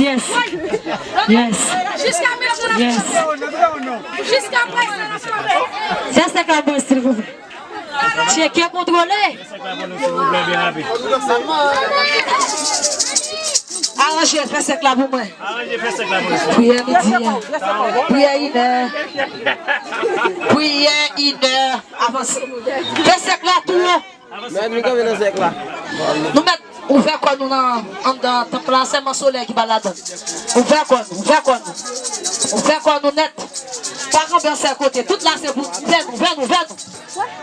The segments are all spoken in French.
Yes. Yes. Jusqu'à maintenant. Yes. Jusqu'à présent. Ça, c'est la bonne, s'il vous plaît. C'est qui a contrôlé? Arrangez, fais sec là pour moi. Arrangez, fais sec là pour moi. Prière midi. Prière 1 heure. Prière 1 heure. Avancez. Fais sec là tout. Nous mettons. Ouvert quoi nous dans le temple là, c'est mon soleil qui balade. Ouvert quoi nous, ouvert quoi nous. Ouvert quoi nous net. Pas renverser à côté. Tout là c'est pour ouvert nous.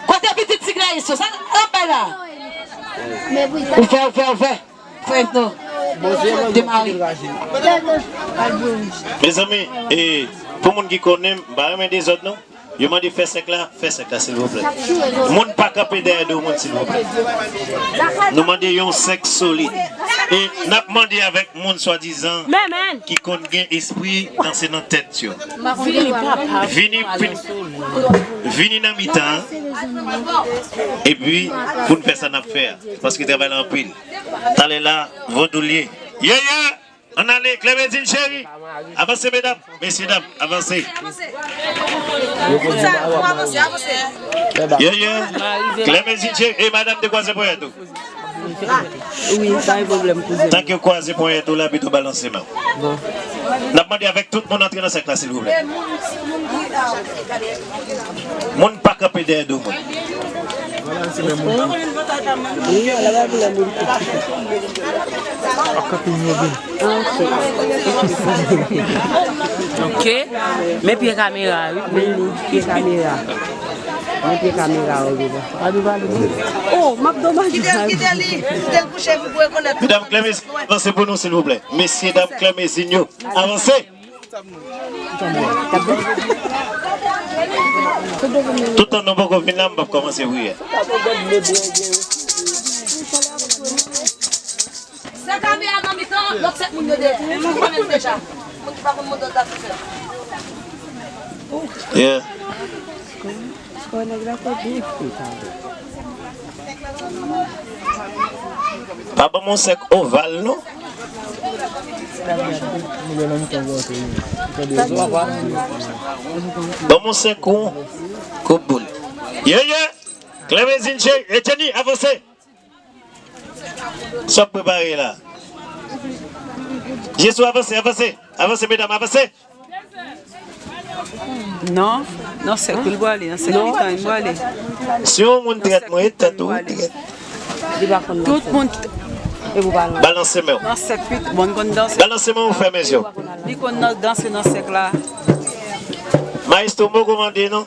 Côté petit tigre ici, ça là là. Ouvert. Frère nous. Démarrer. Mes amis, et pour les gens qui connaissent, je des autres non. Je m'en dis fais sec là s'il vous plaît. Moun pas capé derrière de monde s'il vous plaît. Nous demandons un sec solide. Et nous demandons avec monde soi-disant qui connaît esprit dans ses têtes. Vini dans mi-temps. Et puis, pour nous faire ça, nous faire. Parce que travaille en pile. T'allez là, vendoulier. Yeah! On allait, Clémentine chérie. Avancez, mesdames, messieurs, dames, avancez. Yeah. Clémentine chérie. Et madame, de quoi c'est pour tout? Oui, pas de problème. Tant que quoi c'est pour tout là, puis tout balancer main. Bon. N'a demandé avec tout le monde entrer dans cette classe, s'il vous plaît. Mon pas capé derrière nous. Ok, mais puis caméra, oui, caméra. Oh, ma dommage. Mesdames Clémence, avancez pour nous s'il vous plaît. Messieurs, dames Clémence, avancez. Tout le monde va venir là, on va commencer à prier. C'est caméra dans mes temps, l'autre 7 minutes de connais déjà. Yeah. Papa mon sec ovale non? Bon mon sec coupe boule. Yeah. Clémentine chérie, Etienne, avancez. Sois préparé là. Jésus, avancez. Avancez mesdames, avancez. Non, c'est pour le boire aller, c'est pour le boire aller. Si on monte traite moi tout le monde balancez moi. Dans cette pute, bon qu'on danse. Balancez-moi, vous fermez les yeux. Dit qu'on danse dans ce là. Maestro, vous commandez non?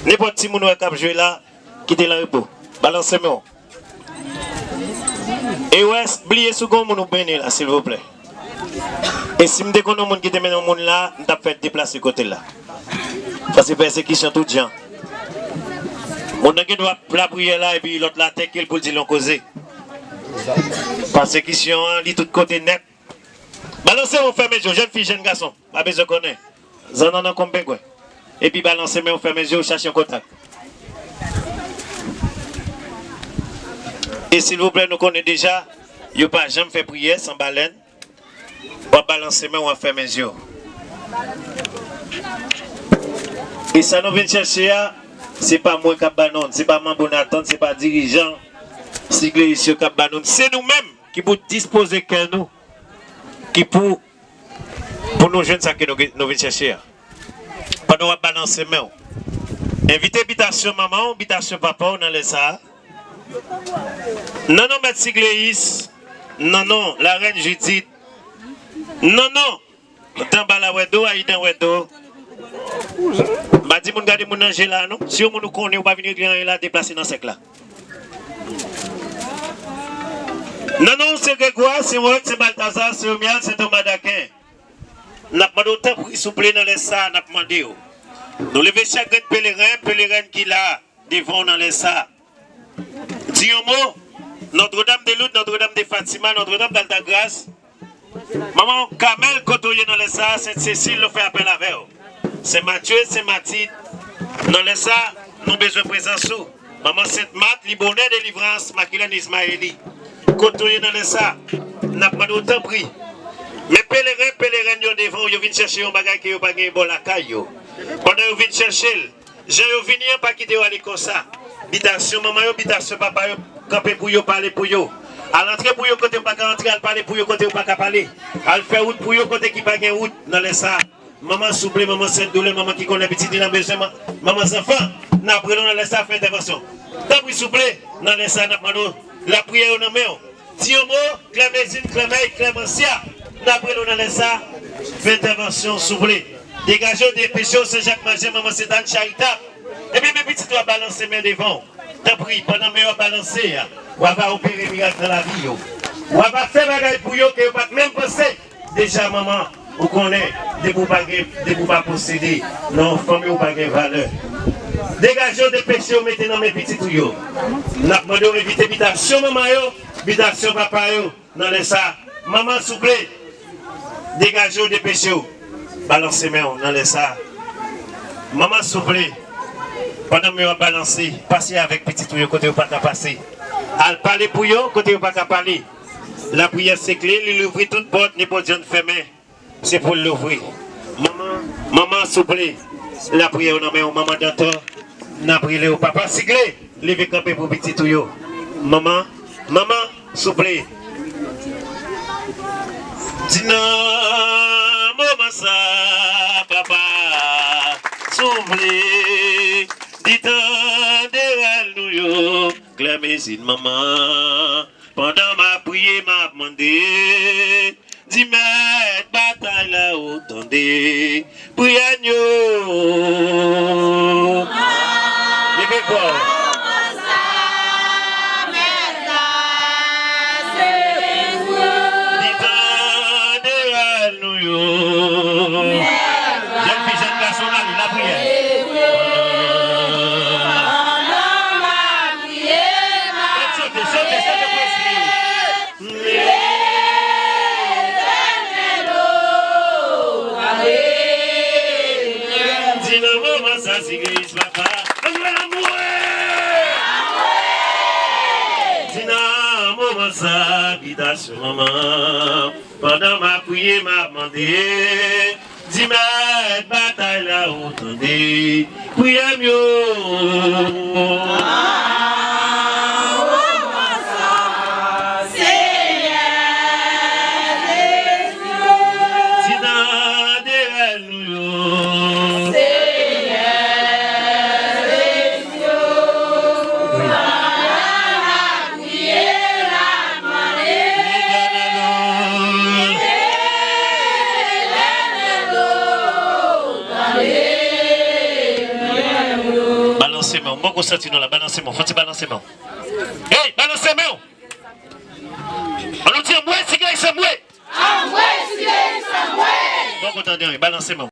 N'importe qui moun qui jouer là, quittez le repos. Balancez-moi. Et ouais, oubliez ce qu'on nous bénit là, s'il vous plaît. Et si je déconne monde qui te met dans le monde là, je vais déplacer côté là. Parce que persécution tout gens. Mon qui doit la prière là et puis l'autre la tête pour dire l'on causer. Persécution dit tout côté net. Balancez mon ferme les yeux, jeune fille, jeune garçon, pas besoin de connaître. Zan en combien quoi. Et puis balancez mon ferme les yeux, cherchez un contact. Et s'il vous plaît, nous connaissons déjà, il n'y a pas jamais fait prière sans baleine. On va balancer main, on va faire mes yeux. Et ça nous vient chercher, ce n'est pas moi qui banon, ce n'est pas mon Bonatan, ce n'est pas dirigeant, c'est ici qui banon. C'est nous-mêmes qui pour disposer que nous, qui pour nous jeunes ça que nous venons chercher. Pas nous balancer main. Invitez habitation maman, habitation papa, on a les ça. Non, Maître Sigléis. Non, la reine Judith. Non, dans Balawedo, Aïdan Wedo. Madi moun gade moun anje là, non? Si on nous connaît, on va venir là déplacer dans ce là. Non, c'est Grégoire, c'est moi, c'est Balthazar, c'est Omial, c'est Thomas Daquin. N'a pas d'autant pour souple dans les ça, n'a pas demandé. Nous levons chaque pèlerin qui là, devant dans les ça. Dis un mot, Notre-Dame de Lourdes, Notre-Dame de Fatima, Notre-Dame d'Altagrace. Maman Kamel, Kotoye dans les ça, c'est Cécile, le fait appel avec eux. C'est Mathieu, c'est Mathilde. Dans les ça, nous avons besoin de présence. Maman Sainte-Marthe, Libonnet, délivrance, Makilène Ismaëli. Kotoye dans les ça, n'a pas d'autant pris. Mais pèlerin, yo devant, yo viennent chercher un bagage qui yo pas gagné bon la caille. Pendant yo viennent chercher, je yo venir pas quitter aller comme ça. Habitation maman yo, habitation papa yo, camper pour yo, parler pour yo. À l'entrée pour yo côté pas rentrer, à parler pour yo côté pas parler. À faire route pour yo côté qui pas gagne route dans les ça. Maman souple, maman cette douleur, maman qui connaît petit dans besoin, maman enfant, n'a prenons dans les ça faire intervention. Tant pis souple, dans les ça n'a demandé la prière dans main. Tiomo, Clémésine, Clémentia, n'a prenons dans les ça faire intervention souple. Dégageons des péchés, c'est Jacques Magé, maman c'est dans charitable. Et puis mes petits doigts balancer main devant. T'as pris pendant que vous balancez, on va opérer miracle dans la vie. On va faire des choses pour vous que vous ne même pas penser. Déjà, maman, vous connaissez, de vous pas posséder, non, famille ou pas de valeur. Dégageons des péchés, mettez dans mes petits tuyaux. Nous avons demandé d'éviter l'habitation, maman, l'habitation, papa, dans les ça. Maman, s'il vous plaît, dégageons des péchés, balancez main dans les ça. Maman, s'il vous plaît. Pendant que vous balancez, passez avec petit tuyau côté où pas qu'à passer. Al parler pour vous, côté où pas qu'à parler. La prière c'est clé, il ouvre toute porte, n'est pas de fermée. C'est pour l'ouvrir. Maman, s'il vous plaît, la prière on a mis au maman d'antan, n'a prié au papa siglé, levez camper pour petit tuyau. Maman, s'il vous plaît. Dina, maman ça, papa, s'il vous plaît. Dites de nous yo, Clémésine maman, pendant ma prière m'a demandé, dis-moi bataille là où tendez, prière yo. Levez quoi? Dites de nous yo, jeune fille, jeune garçon là, la prière. Habitation maman, pendant ma prière m'a demandé, dis-moi bataille là où tendez, prière mieux. Bon, concertino là, balancez-moi, faut-il balancer moi. Hey, balancez-moi. On nous dit, moi, c'est moi. Ah, moi, c'est moi. Bon, attendez, balancez-moi.